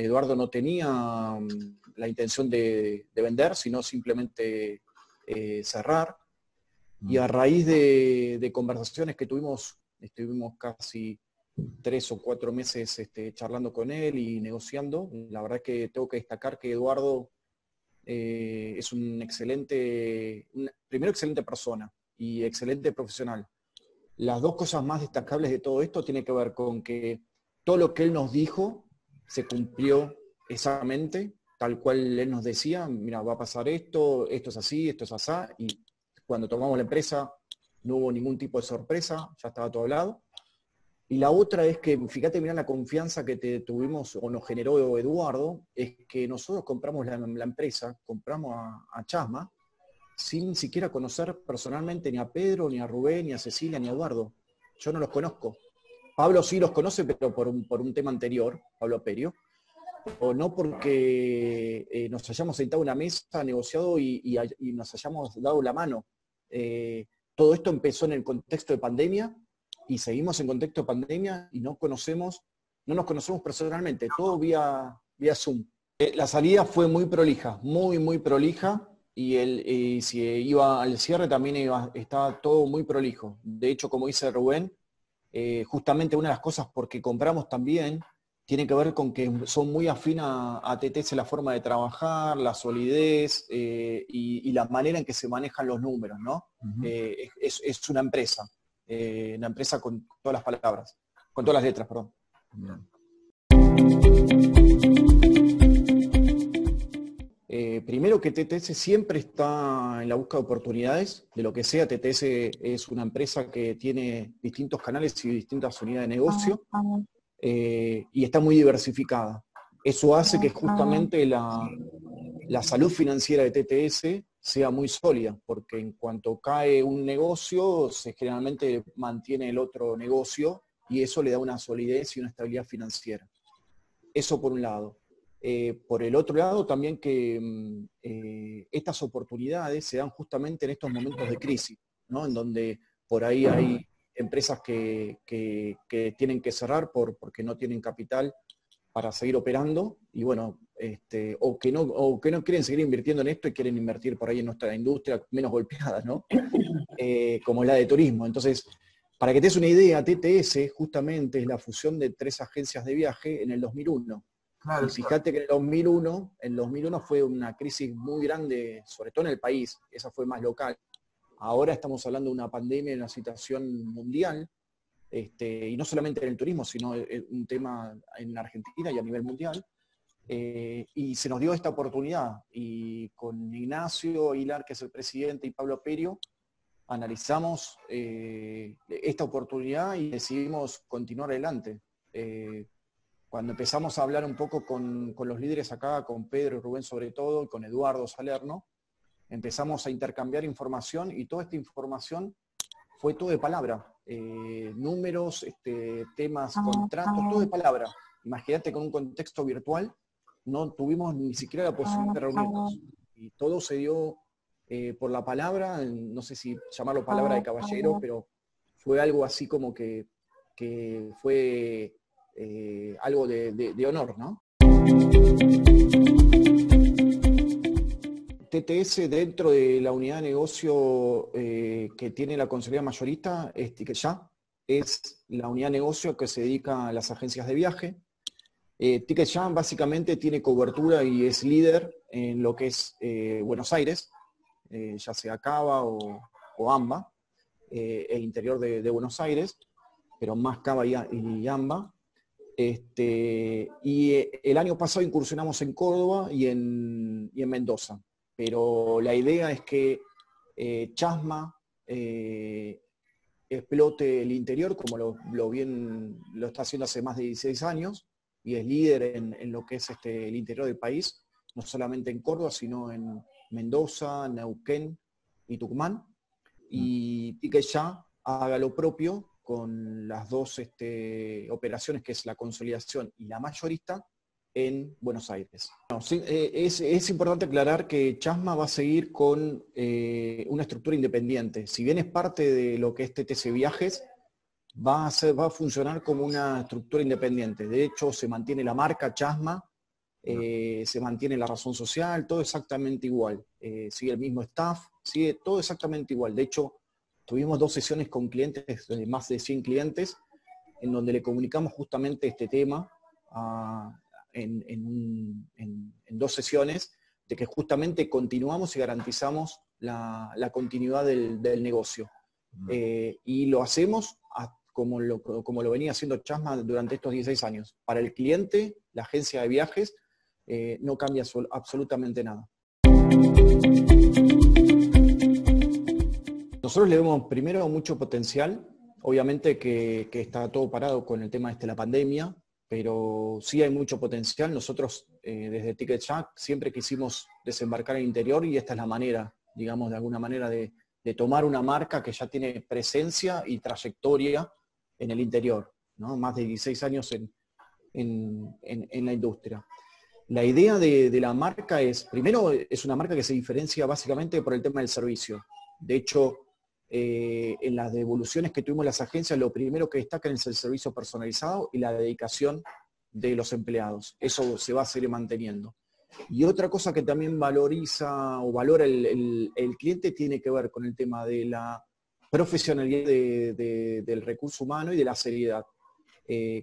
Eduardo no tenía la intención de vender, sino simplemente cerrar. Y a raíz de conversaciones que tuvimos, estuvimos casi 3 o 4 meses charlando con él y negociando. La verdad es que tengo que destacar que Eduardo es primero excelente persona y excelente profesional. Las dos cosas más destacables de todo esto tienen que ver con que todo lo que él nos dijo se cumplió exactamente, tal cual él nos decía: mira, va a pasar esto, esto es así, esto es asá, y cuando tomamos la empresa no hubo ningún tipo de sorpresa, ya estaba todo hablado. Y la otra es que, fíjate, mira la confianza que tuvimos o nos generó Eduardo, es que nosotros compramos la empresa, compramos a Chasma, sin siquiera conocer personalmente ni a Pedro, ni a Rubén, ni a Cecilia, ni a Eduardo. Yo no los conozco. Pablo sí los conoce, pero por un tema anterior, Pablo Perio, o no porque nos hayamos sentado a una mesa, negociado y nos hayamos dado la mano. Todo esto empezó en el contexto de pandemia y seguimos en contexto de pandemia y no nos conocemos personalmente, todo vía Zoom. La salida fue muy prolija, muy prolija, y si iba al cierre también estaba todo muy prolijo. De hecho, como dice Rubén, justamente una de las cosas porque compramos también tiene que ver con que son muy afín a TTS la forma de trabajar, la solidez y la manera en que se manejan los números, ¿no? Es una empresa con todas las palabras, con todas las letras, perdón. Primero que TTS siempre está en la búsqueda de oportunidades, de lo que sea. TTS es una empresa que tiene distintos canales y distintas unidades de negocio, y está muy diversificada. Eso hace que justamente la salud financiera de TTS sea muy sólida, porque en cuanto cae un negocio, generalmente mantiene el otro negocio, y eso le da una solidez y una estabilidad financiera. Eso por un lado. Por el otro lado, también que estas oportunidades se dan justamente en estos momentos de crisis, ¿no? En donde por ahí hay empresas que tienen que cerrar porque no tienen capital para seguir operando, y bueno, o que no quieren seguir invirtiendo en esto y quieren invertir por ahí en nuestra industria menos golpeada, ¿no? Como la de turismo. Entonces, para que te des una idea, TTS justamente es la fusión de 3 agencias de viaje en el 2001. Claro, y fíjate que en el 2001 fue una crisis muy grande, sobre todo en el país, esa fue más local. Ahora estamos hablando de una pandemia, de una situación mundial, y no solamente en el turismo, sino un tema en Argentina y a nivel mundial. Y se nos dio esta oportunidad, y con Ignacio Hilar, que es el presidente, y Pablo Perio, analizamos esta oportunidad y decidimos continuar adelante. Cuando empezamos a hablar un poco con los líderes acá, con Pedro y Rubén sobre todo, y con Eduardo Salerno, empezamos a intercambiar información, y toda esta información fue todo de palabra. Números, temas, contratos, todo de palabra. Imagínate, con un contexto virtual, no tuvimos ni siquiera la posibilidad de reunirnos. Y todo se dio por la palabra, no sé si llamarlo palabra de caballero, pero fue algo así como que fue algo de honor, ¿no? TTS, dentro de la unidad de negocio que tiene la consolidada mayorista, Ticket Ya, es la unidad de negocio que se dedica a las agencias de viaje. Ticket Ya básicamente tiene cobertura y es líder en lo que es Buenos Aires, ya sea Cava o AMBA, el interior de Buenos Aires, pero más Cava y AMBA. Y el año pasado incursionamos en Córdoba y en Mendoza, pero la idea es que Chasma explote el interior, como lo está haciendo hace más de 16 años, y es líder en lo que es el interior del país, no solamente en Córdoba, sino en Mendoza, Neuquén y Tucumán. Y que ya haga lo propio con las dos operaciones, que es la consolidación y la mayorista, en Buenos Aires. No, sí, es importante aclarar que Chasma va a seguir con una estructura independiente. Si bien es parte de lo que es TTC Viajes, va a funcionar como una estructura independiente. De hecho, se mantiene la marca Chasma se mantiene la razón social, todo exactamente igual. Sigue el mismo staff, sigue todo exactamente igual. De hecho, tuvimos 2 sesiones con clientes, más de 100 clientes, en donde le comunicamos justamente este tema en 2 sesiones, de que justamente continuamos y garantizamos la continuidad del negocio. Y lo hacemos como lo venía haciendo Chasma durante estos 16 años. Para el cliente, la agencia de viajes, no cambia absolutamente nada. Nosotros le vemos primero mucho potencial, obviamente que está todo parado con el tema de la pandemia, pero sí hay mucho potencial. Nosotros desde TicketJack siempre quisimos desembarcar en el interior y esta es la manera, digamos, de alguna manera de tomar una marca que ya tiene presencia y trayectoria en el interior, ¿no? Más de 16 años en la industria. La idea de la marca es, primero, es una marca que se diferencia básicamente por el tema del servicio. De hecho, en las devoluciones que tuvimos las agencias, lo primero que destacan es el servicio personalizado y la dedicación de los empleados. Eso se va a seguir manteniendo. Y otra cosa que también valoriza o valora el cliente tiene que ver con el tema de la profesionalidad del recurso humano y de la seriedad.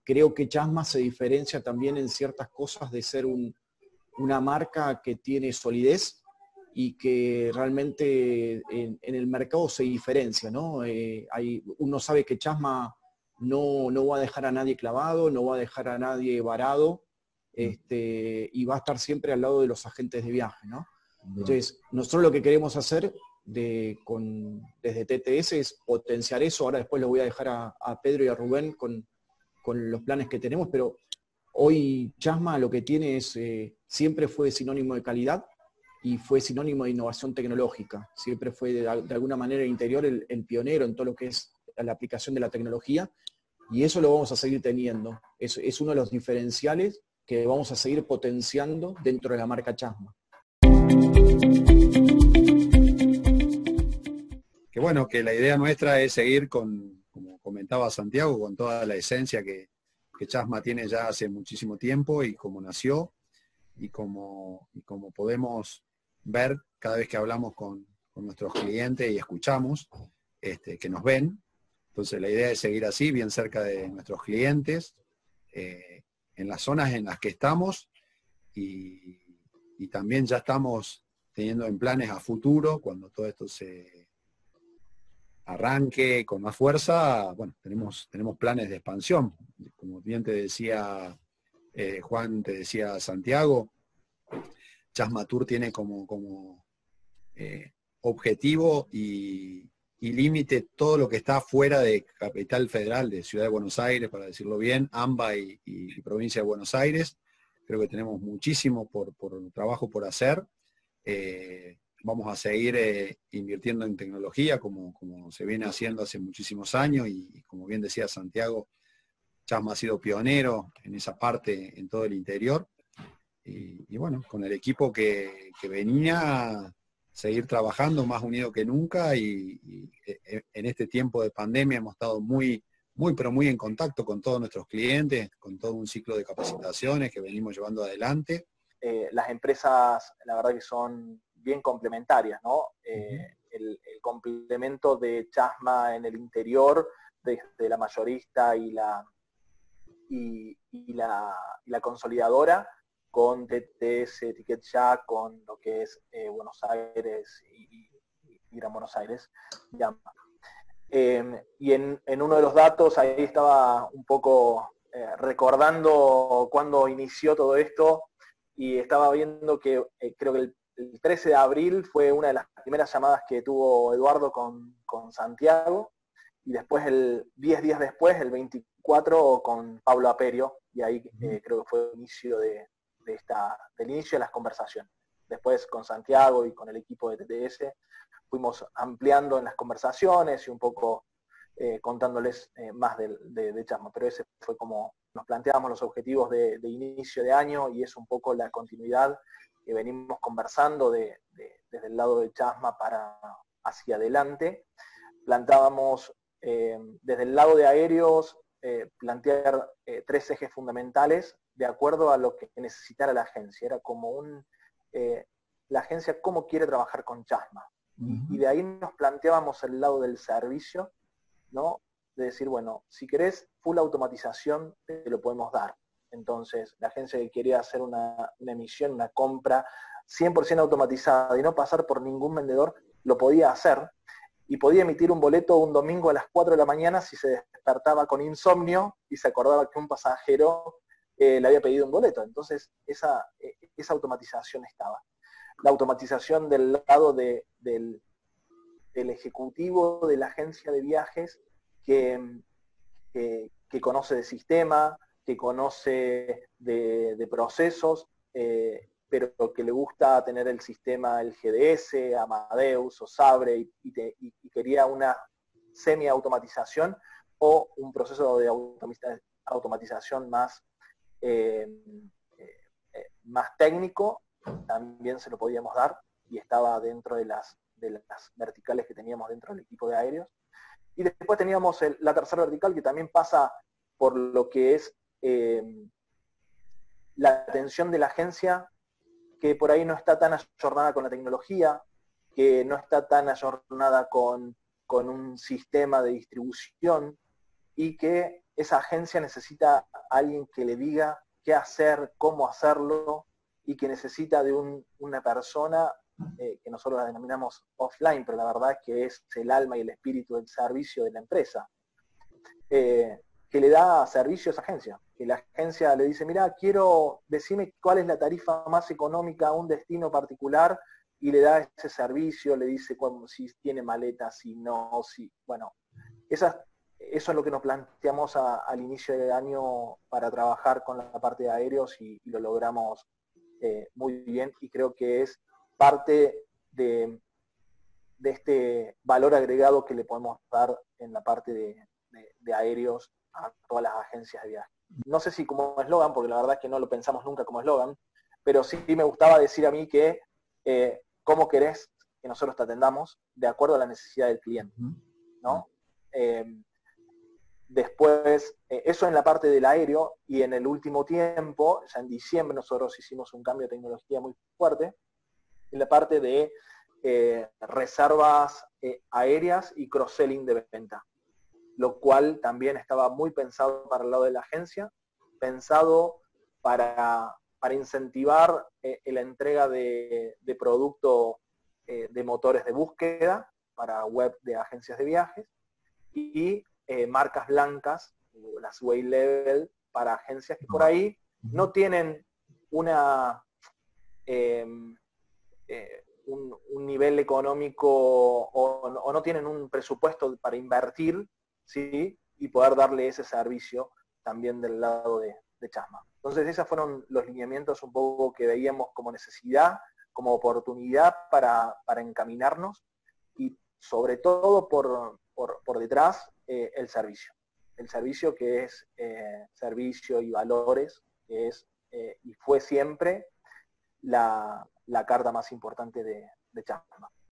Creo que Chasma se diferencia también en ciertas cosas de ser una marca que tiene solidez y que realmente en el mercado se diferencia, ¿no? Uno sabe que Chasma no va a dejar a nadie clavado, no va a dejar a nadie varado, y va a estar siempre al lado de los agentes de viaje, ¿no? Entonces, nosotros lo que queremos hacer desde TTS es potenciar eso. Ahora después lo voy a dejar a Pedro y a Rubén con los planes que tenemos, pero hoy Chasma lo que tiene es, siempre fue sinónimo de calidad y fue sinónimo de innovación tecnológica. Siempre fue de alguna manera el interior el pionero en todo lo que es la aplicación de la tecnología, y eso lo vamos a seguir teniendo. Es uno de los diferenciales que vamos a seguir potenciando dentro de la marca Chasma. Que bueno, que la idea nuestra es seguir con, como comentaba Santiago, con toda la esencia que Chasma tiene ya hace muchísimo tiempo y como nació y como podemos ver cada vez que hablamos con nuestros clientes y escuchamos, que nos ven. Entonces la idea es seguir así, bien cerca de nuestros clientes, en las zonas en las que estamos y también ya estamos teniendo en planes a futuro, cuando todo esto se arranque con más fuerza. Bueno, tenemos planes de expansión. Como bien te decía Juan, te decía Santiago, Chasma Tour tiene como objetivo y límite todo lo que está fuera de Capital Federal, de Ciudad de Buenos Aires, para decirlo bien, AMBA y Provincia de Buenos Aires. Creo que tenemos muchísimo por trabajo por hacer. Vamos a seguir invirtiendo en tecnología como se viene haciendo hace muchísimos años y como bien decía Santiago, Chasma ha sido pionero en esa parte en todo el interior. Y bueno, con el equipo que venía, seguir trabajando más unido que nunca y en este tiempo de pandemia hemos estado muy en contacto con todos nuestros clientes, con todo un ciclo de capacitaciones que venimos llevando adelante. Las empresas, la verdad que son bien complementarias, ¿no? El complemento de Chasma en el interior, desde la mayorista y la consolidadora, con TTS, TicketJack, con lo que es Buenos Aires y Gran Buenos Aires, Yamba. Y en uno de los datos, ahí estaba un poco recordando cuando inició todo esto, y estaba viendo que creo que el 13 de abril fue una de las primeras llamadas que tuvo Eduardo con Santiago, y después 10 días después, el 24, con Pablo Aperio, y ahí creo que fue el inicio del inicio de las conversaciones. Después con Santiago y con el equipo de TTS fuimos ampliando en las conversaciones y un poco contándoles más de Chasma, pero ese fue como nos planteamos los objetivos de inicio de año, y es un poco la continuidad que venimos conversando desde el lado de Chasma para hacia adelante. Plantábamos desde el lado de aéreos, plantear 3 ejes fundamentales de acuerdo a lo que necesitara la agencia. Era como la agencia cómo quiere trabajar con Chasma. Y de ahí nos planteábamos el lado del servicio, ¿no? De decir, bueno, si querés full automatización, te lo podemos dar. Entonces, la agencia que quería hacer una emisión, una compra 100% automatizada y no pasar por ningún vendedor, lo podía hacer. Y podía emitir un boleto un domingo a las 4 de la mañana si se despertaba con insomnio y se acordaba que un pasajero le había pedido un boleto. Entonces, esa automatización estaba. La automatización del lado del ejecutivo de la agencia de viajes que conoce de sistema, que conoce de procesos, pero que le gusta tener el sistema, el GDS, Amadeus o Sabre, y quería una semi-automatización o un proceso de automatización más, más técnico, también se lo podíamos dar, y estaba dentro de las verticales que teníamos dentro del equipo de aéreos. Y después teníamos la tercera vertical, que también pasa por lo que es la atención de la agencia, que por ahí no está tan ayornada con la tecnología, que no está tan ayornada con un sistema de distribución, y que esa agencia necesita a alguien que le diga qué hacer, cómo hacerlo, y que necesita de una persona que nosotros la denominamos offline, pero la verdad es que es el alma y el espíritu del servicio de la empresa, que le da servicio a esa agencia. Que la agencia le dice, mira, decime cuál es la tarifa más económica a un destino particular, y le da ese servicio, le dice si tiene maletas, si no, bueno, eso es lo que nos planteamos al inicio del año para trabajar con la parte de aéreos, y lo logramos muy bien, y creo que es parte de este valor agregado que le podemos dar en la parte de aéreos a todas las agencias de viaje. No sé si como eslogan, porque la verdad es que no lo pensamos nunca como eslogan, pero sí me gustaba decir a mí que cómo querés que nosotros te atendamos de acuerdo a la necesidad del cliente, ¿no? Después, eso en la parte del aéreo, y en el último tiempo, ya en diciembre, nosotros hicimos un cambio de tecnología muy fuerte en la parte de reservas aéreas y cross-selling de venta, lo cual también estaba muy pensado para el lado de la agencia, pensado para incentivar la entrega de producto de motores de búsqueda para web de agencias de viajes, y marcas blancas, las white level, para agencias que por ahí no tienen un nivel económico o no tienen un presupuesto para invertir, ¿sí? Y poder darle ese servicio también del lado de Chasma. Entonces esos fueron los lineamientos un poco que veíamos como necesidad, como oportunidad para encaminarnos, y sobre todo por detrás el servicio. El servicio, que es servicio y valores, que es y fue siempre la carta más importante de Chasma.